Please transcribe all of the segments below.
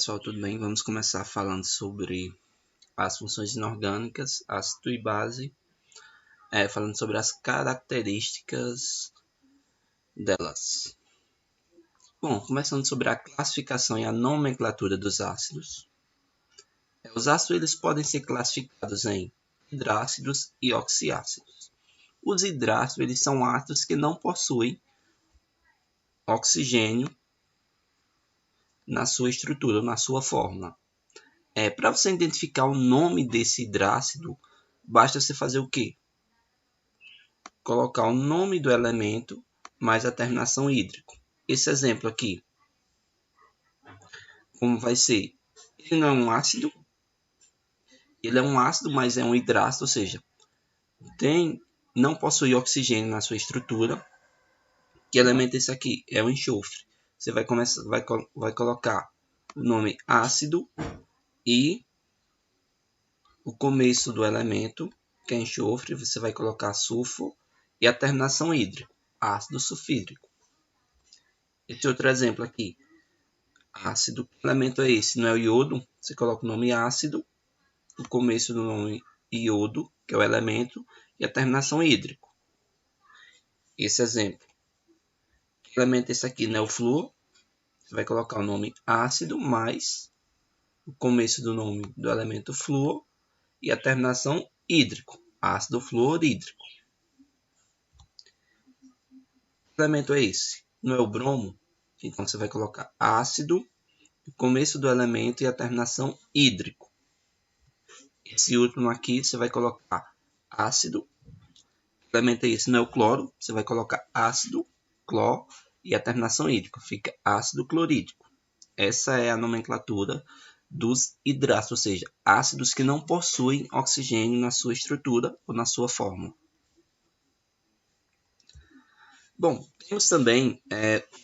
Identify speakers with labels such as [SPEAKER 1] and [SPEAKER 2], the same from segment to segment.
[SPEAKER 1] pessoal, tudo bem? Vamos começar falando sobre as funções inorgânicas, ácido e base, falando sobre as características delas. Bom, começando sobre a classificação e a nomenclatura dos ácidos. Os ácidos eles podem ser classificados em hidrácidos e oxiácidos. Os hidrácidos eles são ácidos que não possuem oxigênio na sua estrutura, na sua fórmula. Para você identificar o nome desse hidrácido, basta você fazer o quê? Colocar o nome do elemento mais a terminação hídrico. Esse exemplo aqui, como vai ser? Ele não é um ácido, ele é um ácido, mas é um hidrácido, ou seja, não possui oxigênio na sua estrutura. Que elemento é esse aqui? É o enxofre. Você vai colocar o nome ácido e o começo do elemento, que é enxofre, você vai colocar sulfo e a terminação hídrico, ácido sulfídrico. Esse outro exemplo aqui, ácido, que elemento é esse? Não é o iodo? Você coloca o nome ácido, o começo do nome iodo, que é o elemento, e a terminação hídrico. Esse exemplo. Que elemento é esse aqui? Não é o flúor? Você vai colocar o nome ácido mais o começo do nome do elemento flúor e a terminação hídrico, ácido fluorídrico. Que elemento é esse? Não é o bromo? Então você vai colocar ácido, o começo do elemento e a terminação hídrico. Esse último aqui você vai colocar ácido. Que elemento é esse? Não é o cloro? Você vai colocar ácido, cloro e a terminação hídrica. Fica ácido clorídrico. Essa é a nomenclatura dos hidrácidos, ou seja, ácidos que não possuem oxigênio na sua estrutura ou na sua fórmula. Bom, temos também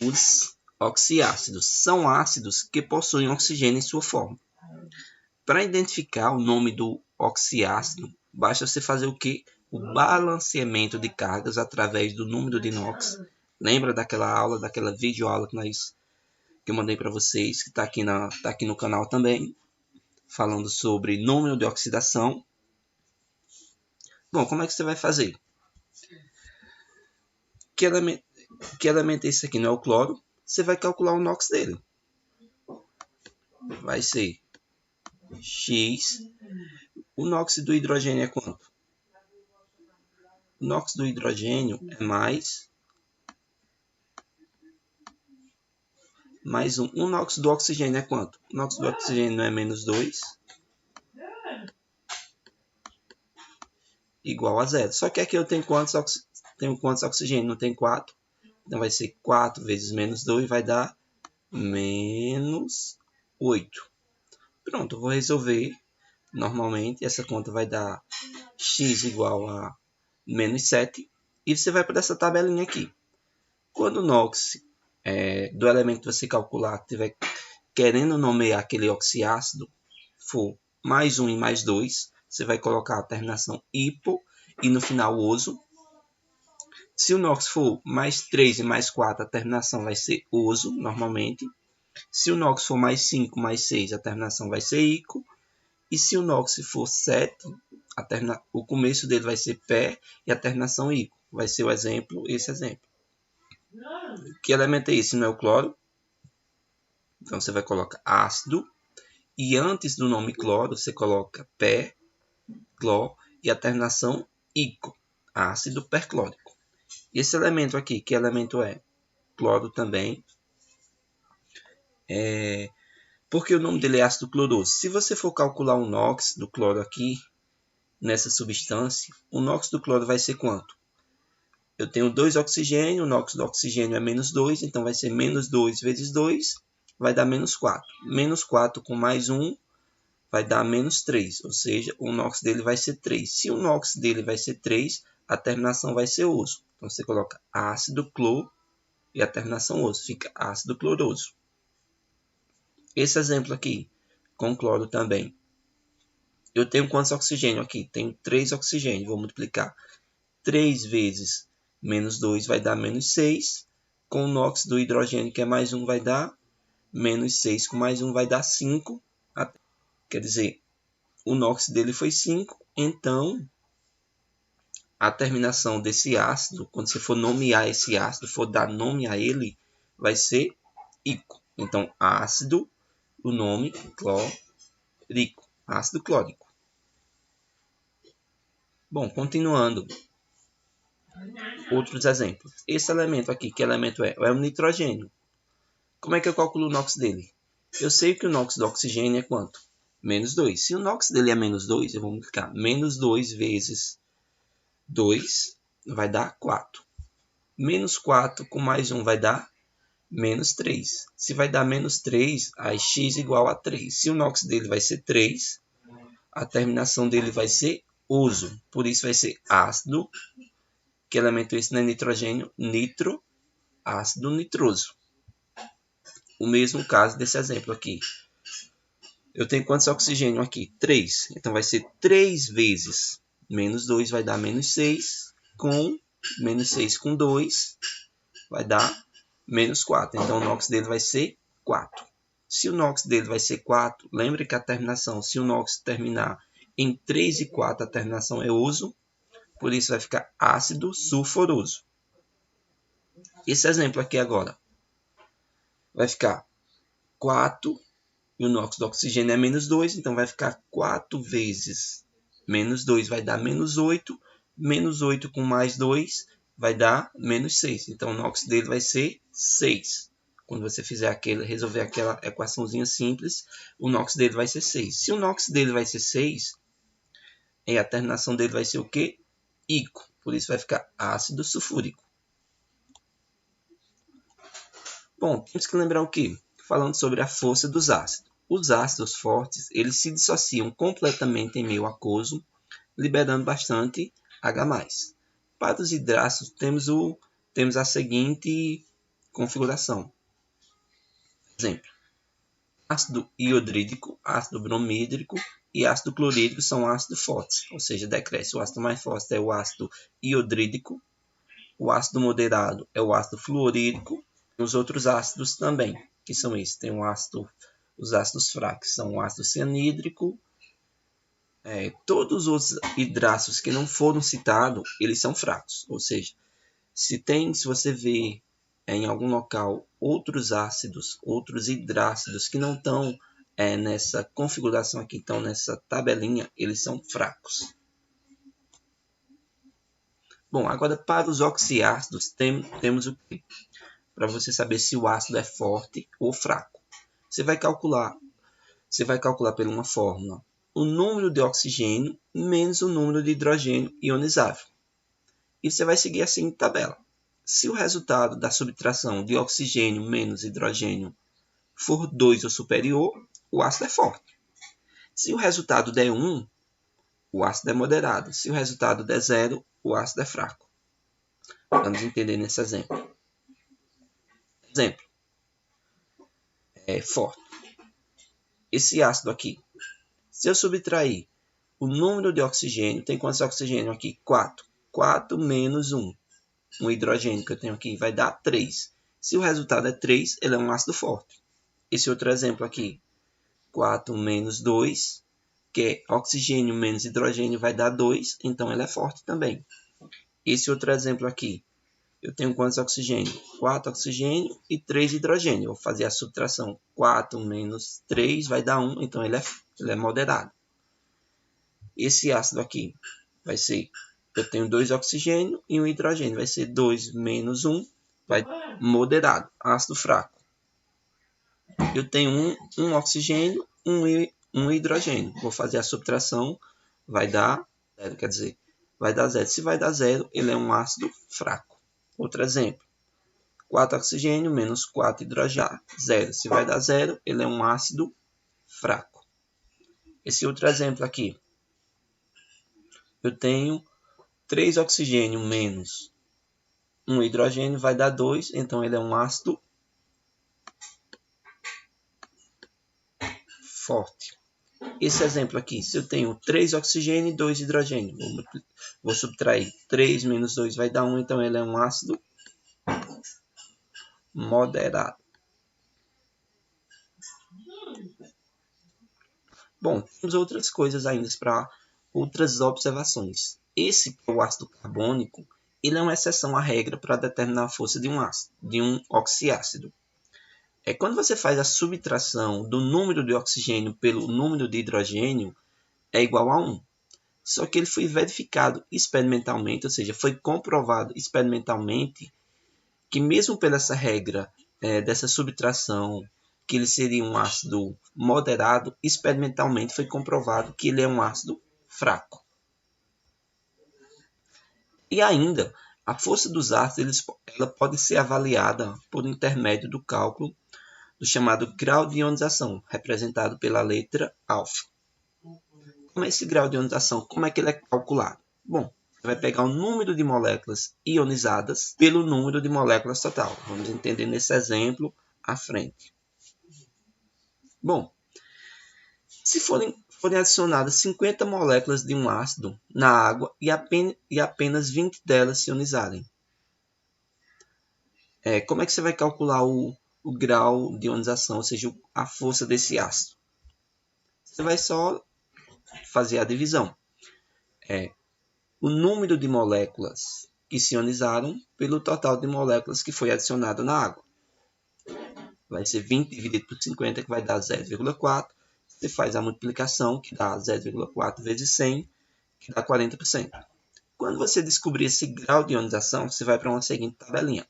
[SPEAKER 1] os oxiácidos. São ácidos que possuem oxigênio em sua fórmula. Para identificar o nome do oxiácido, basta você fazer o quê? O balanceamento de cargas através do número de Knox. Lembra daquela aula, daquela videoaula que eu mandei para vocês, que está aqui no canal também, falando sobre número de oxidação. Bom, como é que você vai fazer? Que elemento é esse aqui? Não é o cloro? Você vai calcular o NOx dele. Vai ser X. O NOx do hidrogênio é quanto? O NOx do hidrogênio é mais 1. O NOx do oxigênio é quanto? O NOx do oxigênio é menos 2. Igual a 0. Só que aqui eu tenho quantos oxigênio? Não tem 4. Então vai ser 4 vezes menos 2 vai dar menos 8. Pronto, eu vou resolver. Normalmente essa conta vai dar x igual a menos 7. E você vai para essa tabelinha aqui. Quando o NOx do elemento que você calcular estiver querendo nomear aquele oxiácido, for mais 1 e mais 2, você vai colocar a terminação hipo e no final oso. Se o NOx for mais 3 e mais 4, a terminação vai ser oso, normalmente. Se o NOx for mais 5, mais 6, a terminação vai ser ico. E se o NOx for 7, o começo dele vai ser pé e a terminação ico. Vai ser o exemplo, esse exemplo. Que elemento é esse? Não é o cloro? Então você vai colocar ácido. E antes do nome cloro, você coloca pé, cloro e a terminação ico, ácido perclórico. Esse elemento aqui, que elemento é? Cloro também. Porque o nome dele é ácido cloroso. Se você for calcular o NOx do cloro aqui, nessa substância, o NOx do cloro vai ser quanto? Eu tenho 2 oxigênios, o NOx do oxigênio é menos 2, então vai ser menos 2 vezes 2, vai dar menos 4. Menos 4 com mais 1 vai dar menos 3, ou seja, o NOx dele vai ser 3. Se o NOx dele vai ser 3, a terminação vai ser oso. Então você coloca ácido cloro e a terminação oso, fica ácido cloroso. Esse exemplo aqui, com cloro também. Eu tenho quantos oxigênios aqui? Tenho 3 oxigênios, vou multiplicar. 3 vezes menos 2 vai dar menos 6. Com o NOx do hidrogênio, que é mais 1, vai dar menos 6 com mais 1 vai dar 5. Quer dizer, o NOx dele foi 5, então a terminação desse ácido, quando você for nomear esse ácido, for dar nome a ele, vai ser ico. Então, ácido, o nome clórico, ácido clórico. Bom, continuando. Outros exemplos. Esse elemento aqui, que elemento é? É o nitrogênio. Como é que eu calculo o NOx dele? Eu sei que o NOx do oxigênio é quanto? Menos 2. Se o NOx dele é menos 2, eu vou multiplicar menos 2 vezes 2 vai dar 4. Menos 4 com mais 1 vai dar menos 3. Se vai dar menos 3, aí x igual a 3. Se o NOx dele vai ser 3, a terminação dele vai ser oso. Por isso vai ser ácido. Que elemento esse não é nitrogênio? Nitro, ácido nitroso. O mesmo caso desse exemplo aqui. Eu tenho quantos oxigênio aqui? 3. Então vai ser 3 vezes menos 2 vai dar menos 6. Com menos 6 com 2 vai dar menos 4. Então o NOx dele vai ser 4. Se o NOx dele vai ser 4, lembre que a terminação, se o NOx terminar em 3 e 4, a terminação é oso. Por isso vai ficar ácido sulfuroso. Esse exemplo aqui agora vai ficar 4 e o NOx do oxigênio é menos 2, então vai ficar 4 vezes menos 2 vai dar menos 8, menos 8 com mais 2 vai dar menos 6. Então o NOx dele vai ser 6. Quando você fizer resolver aquela equaçãozinha simples, o NOx dele vai ser 6. Se o NOx dele vai ser 6, a terminação dele vai ser o quê? Ico. Por isso vai ficar ácido sulfúrico. Bom, temos que lembrar o quê? Falando sobre a força dos ácidos. Os ácidos fortes, eles se dissociam completamente em meio aquoso, liberando bastante H+. Para os hidrácidos, temos a seguinte configuração. Exemplo, ácido iodrídrico, ácido bromídrico e ácido clorídrico são ácidos fortes, ou seja, decresce. O ácido mais forte é o ácido iodrídrico, o ácido moderado é o ácido fluorídrico, e os outros ácidos também, que são esses. Tem os ácidos fracos, são o ácido cianídrico. Todos os hidrácidos que não foram citados, eles são fracos. Ou seja, se você vê em algum local outros ácidos, outros hidrácidos que não estão nessa configuração aqui, estão nessa tabelinha, eles são fracos. Bom, agora para os oxiácidos, temos o quê? Para você saber se o ácido é forte ou fraco. Você vai calcular por uma fórmula o número de oxigênio menos o número de hidrogênio ionizável. E você vai seguir assim em tabela. Se o resultado da subtração de oxigênio menos hidrogênio for 2 ou superior, o ácido é forte. Se o resultado der 1, o ácido é moderado. Se o resultado der 0, o ácido é fraco. Vamos entender nesse exemplo. Exemplo. É forte. Esse ácido aqui. Se eu subtrair o número de oxigênio, tem quantos oxigênio aqui? 4. 4 menos 1. Um hidrogênio que eu tenho aqui vai dar 3. Se o resultado é 3, ele é um ácido forte. Esse outro exemplo aqui, 4 menos 2, que é oxigênio menos hidrogênio, vai dar 2, então ele é forte também. Esse outro exemplo aqui, eu tenho quantos oxigênio? 4 oxigênio e 3 hidrogênio. Vou fazer a subtração. 4 menos 3 vai dar 1, então ele é moderado. Esse ácido aqui vai ser, eu tenho 2 oxigênio e 1 hidrogênio, vai ser 2 menos 1, vai moderado, ácido fraco. Eu tenho um oxigênio, um hidrogênio. Vou fazer a subtração, vai dar 0, quer dizer, vai dar 0. Se vai dar 0, ele é um ácido fraco. Outro exemplo, 4 oxigênio menos 4 hidrogênio, 0. Se vai dar 0, ele é um ácido fraco. Esse outro exemplo aqui, eu tenho 3 oxigênio menos 1 hidrogênio, vai dar 2, então ele é um ácido forte. Esse exemplo aqui, se eu tenho 3 oxigênio e 2 hidrogênio, vou subtrair 3 menos 2 vai dar 1, então ele é um ácido moderado. Bom, temos outras coisas ainda para outras observações. Esse, o ácido carbônico, ele é uma exceção à regra para determinar a força de um ácido, de um oxiácido. Quando você faz a subtração do número de oxigênio pelo número de hidrogênio, é igual a 1. Só que ele foi verificado experimentalmente, ou seja, foi comprovado experimentalmente que mesmo pela essa regra dessa subtração, que ele seria um ácido moderado, experimentalmente foi comprovado que ele é um ácido fraco. E ainda, a força dos ácidos ela pode ser avaliada por intermédio do cálculo do chamado grau de ionização, representado pela letra alfa. Como é esse grau de ionização? Como é que ele é calculado? Bom, você vai pegar o número de moléculas ionizadas pelo número de moléculas total. Vamos entender nesse exemplo à frente. Bom, se forem adicionadas 50 moléculas de um ácido na água e apenas 20 delas se ionizarem, como é que você vai calcular o grau de ionização, ou seja, a força desse ácido? Você vai só fazer a divisão. O número de moléculas que se ionizaram pelo total de moléculas que foi adicionado na água. Vai ser 20 dividido por 50, que vai dar 0,4. Você faz a multiplicação, que dá 0,4 vezes 100, que dá 40%. Quando você descobrir esse grau de ionização, você vai para uma seguinte tabelinha.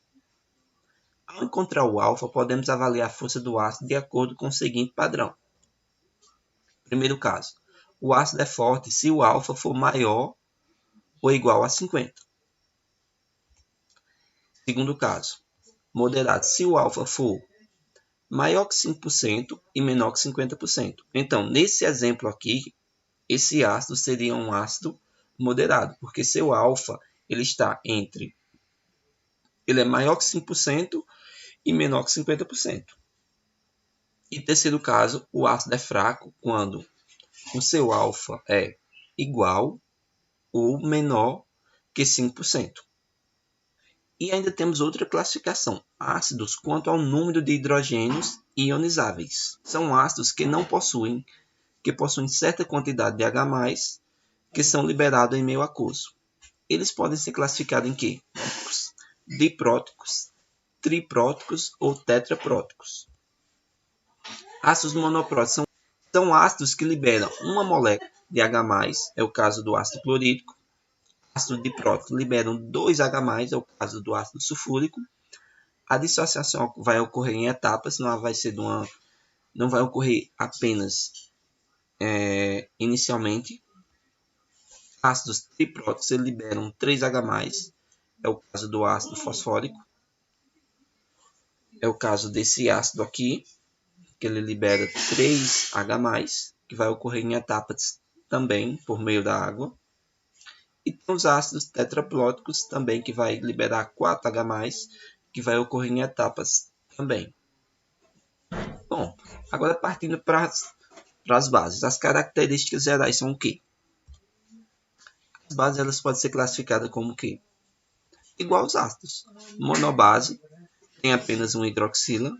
[SPEAKER 1] Ao encontrar o alfa, podemos avaliar a força do ácido de acordo com o seguinte padrão. Primeiro caso, o ácido é forte se o alfa for maior ou igual a 50. Segundo caso, moderado se o alfa for maior que 5% e menor que 50%. Então, nesse exemplo aqui, esse ácido seria um ácido moderado, porque seu alfa ele está entre, ele é maior que 5% e menor que 50%. E terceiro caso, o ácido é fraco quando o seu alfa é igual ou menor que 5%. E ainda temos outra classificação, ácidos quanto ao número de hidrogênios ionizáveis. São ácidos que possuem certa quantidade de H+, que são liberados em meio aquoso. Eles podem ser classificados em quê? Dipróticos, tripróticos ou tetrapróticos. Ácidos monopróticos são ácidos que liberam uma molécula de H+, é o caso do ácido clorídrico. Ácido diprótico liberam 2H+, é o caso do ácido sulfúrico. A dissociação vai ocorrer em etapas, não vai ocorrer apenas inicialmente. Ácidos tripróticos liberam 3H+, é o caso do ácido fosfórico. É o caso desse ácido aqui, que ele libera 3H+, que vai ocorrer em etapas também por meio da água. E tem os ácidos tetraplóticos também, que vai liberar 4H+, que vai ocorrer em etapas também. Bom, agora partindo para as bases. As características gerais são o quê? As bases elas podem ser classificadas como o quê? Igual aos ácidos. Monobase tem apenas uma hidroxila.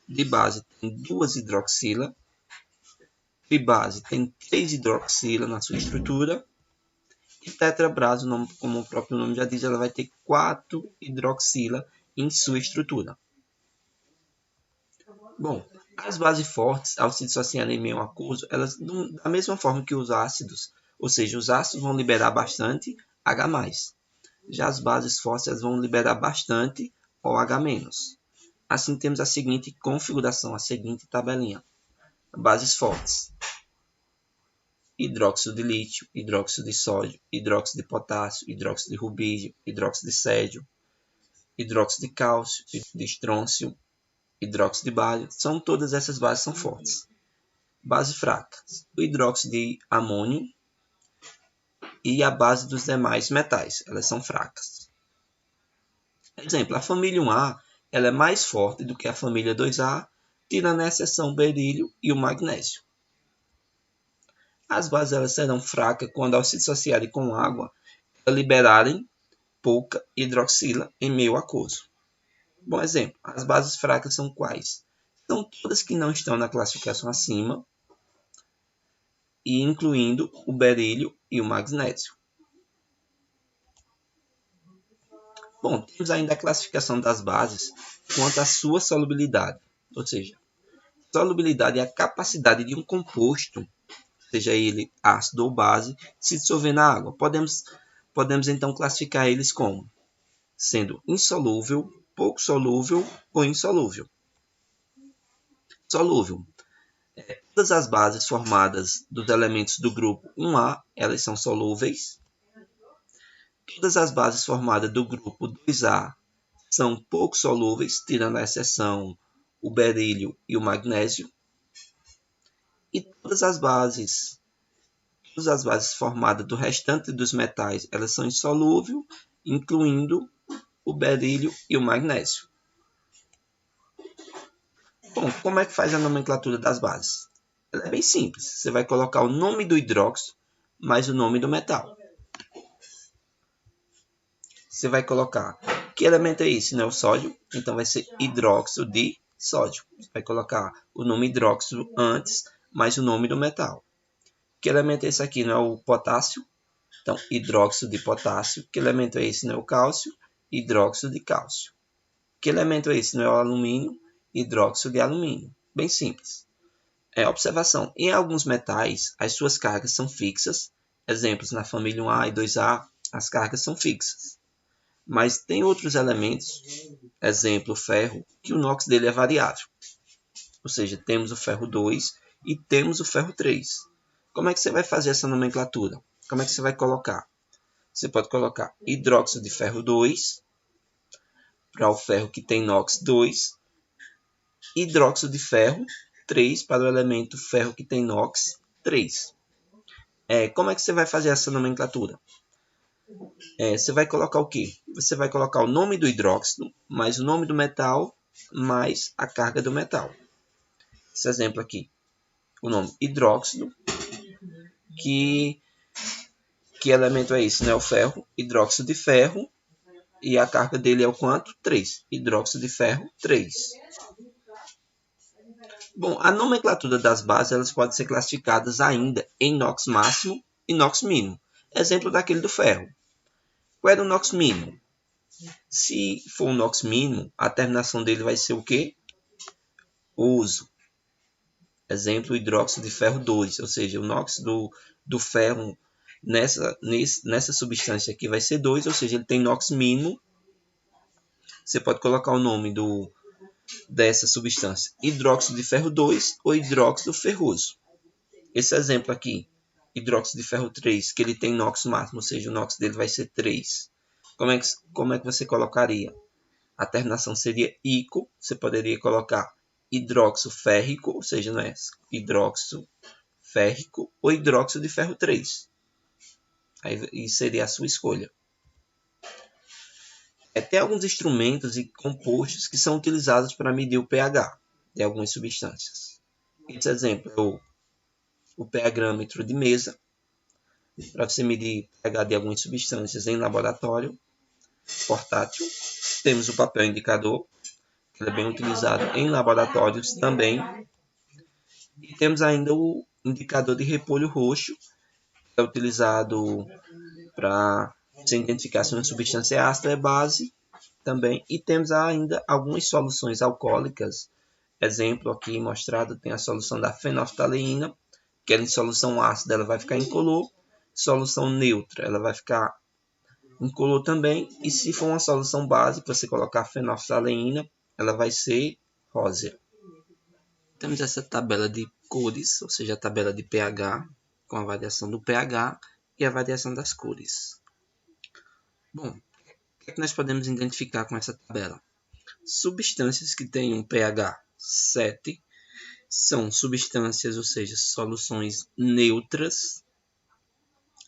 [SPEAKER 1] Dibase tem 2 hidroxila. Tribase tem 3 hidroxila na sua estrutura. E tetrabrase, como o próprio nome já diz, ela vai ter 4 hidroxila em sua estrutura. Bom, as bases fortes, ao se dissociarem em meio aquoso, elas, da mesma forma que os ácidos, ou seja, os ácidos vão liberar bastante H+. Já as bases fortes elas vão liberar bastante OH-. Assim temos a seguinte configuração, a seguinte tabelinha. Bases fortes: hidróxido de lítio, hidróxido de sódio, hidróxido de potássio, hidróxido de rubídio, hidróxido de cédio, hidróxido de cálcio, de estrôncio, hidróxido de bário. Todas essas bases são fortes. Base fraca: o hidróxido de amônio e a base dos demais metais, elas são fracas. Exemplo, a família 1A ela é mais forte do que a família 2A, tirando a exceção berílio e o magnésio. As bases elas serão fracas quando, ao se dissociarem com água, liberarem pouca hidroxila em meio aquoso. Bom exemplo, as bases fracas são quais? São todas que não estão na classificação acima. e incluindo o berílio e o magnésio. Bom, temos ainda a classificação das bases quanto à sua solubilidade, ou seja, solubilidade é a capacidade de um composto, seja ele ácido ou base, se dissolver na água. Podemos então classificar eles como sendo insolúvel, pouco solúvel ou insolúvel. Solúvel. Todas as bases formadas dos elementos do grupo 1A, elas são solúveis. Todas as bases formadas do grupo 2A são pouco solúveis, tirando a exceção o berílio e o magnésio. E todas as bases formadas do restante dos metais, elas são insolúveis, incluindo o berílio e o magnésio. Bom, como é que faz a nomenclatura das bases? Ela é bem simples. Você vai colocar o nome do hidróxido mais o nome do metal. Você vai colocar que elemento é esse, né? O sódio. Então vai ser hidróxido de sódio. Você vai colocar o nome hidróxido antes mais o nome do metal. Que elemento é esse aqui, não é o potássio? Então, hidróxido de potássio. Que elemento é esse, não é o cálcio? Hidróxido de cálcio. Que elemento é esse, não é o alumínio? Hidróxido de alumínio. Bem simples. Observação. Em alguns metais, as suas cargas são fixas. Exemplos, na família 1A e 2A, as cargas são fixas. Mas tem outros elementos, exemplo, o ferro, que o NOx dele é variável. Ou seja, temos o ferro 2 e temos o ferro 3. Como é que você vai fazer essa nomenclatura? Como é que você vai colocar? Você pode colocar hidróxido de ferro 2 para o ferro que tem NOx 2, hidróxido de ferro 3 para o elemento ferro que tem NOx 3. Como é que você vai fazer essa nomenclatura? Você vai colocar o quê? Você vai colocar o nome do hidróxido, mais o nome do metal, mais a carga do metal. Esse exemplo aqui, o nome hidróxido, que elemento é esse? Né? O ferro, hidróxido de ferro, e a carga dele é o quanto? 3. Hidróxido de ferro, 3. Bom, a nomenclatura das bases elas podem ser classificadas ainda em NOx máximo e NOx mínimo. Exemplo daquele do ferro. Qual é o NOx mínimo? Se for o NOx mínimo, a terminação dele vai ser o quê? Uso. Exemplo, hidróxido de ferro 2, ou seja, o NOx do ferro nessa substância aqui vai ser 2, ou seja, ele tem NOx mínimo. Você pode colocar o nome dessa substância, hidróxido de ferro 2 ou hidróxido ferroso. Esse exemplo aqui, hidróxido de ferro 3, que ele tem NOx máximo, ou seja, o NOx dele vai ser 3. Como é que você colocaria? A terminação seria ico, você poderia colocar hidróxido férrico, ou seja, não é hidróxido férrico ou hidróxido de ferro 3. Aí seria a sua escolha. Tem alguns instrumentos e compostos que são utilizados para medir o pH de algumas substâncias. Esse exemplo é o pH-grâmetro de mesa, para você medir o pH de algumas substâncias em laboratório portátil. Temos o papel indicador, que é bem utilizado em laboratórios também. E temos ainda o indicador de repolho roxo, que é utilizado para você identificar se uma substância é ácida ou é base também. E temos ainda algumas soluções alcoólicas. Exemplo aqui mostrado, tem a solução da fenolftaleína, que ela em solução ácida ela vai ficar incolor, solução neutra ela vai ficar incolor também, e se for uma solução base, que você colocar fenolftaleína, ela vai ser rósea. Temos essa tabela de cores, ou seja, a tabela de pH, com a variação do pH e a variação das cores. Bom, o que é que nós podemos identificar com essa tabela? Substâncias que têm um pH 7 são substâncias, ou seja, soluções neutras.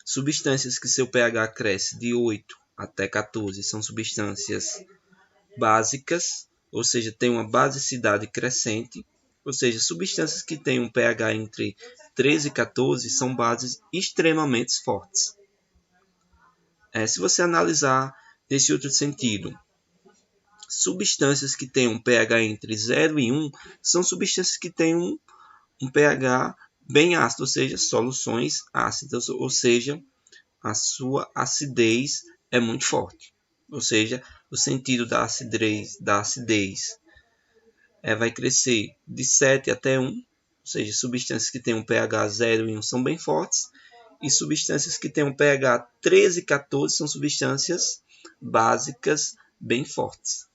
[SPEAKER 1] Substâncias que seu pH cresce de 8 até 14 são substâncias básicas, ou seja, tem uma basicidade crescente. Ou seja, substâncias que têm um pH entre 13 e 14 são bases extremamente fortes. Se você analisar nesse outro sentido, substâncias que têm um pH entre 0 e 1 são substâncias que têm um pH bem ácido, ou seja, soluções ácidas, ou seja, a sua acidez é muito forte. Ou seja, o sentido da acidez vai crescer de 7 até 1, ou seja, substâncias que têm um pH 0 e 1 são bem fortes, e substâncias que têm um pH 13 e 14 são substâncias básicas bem fortes.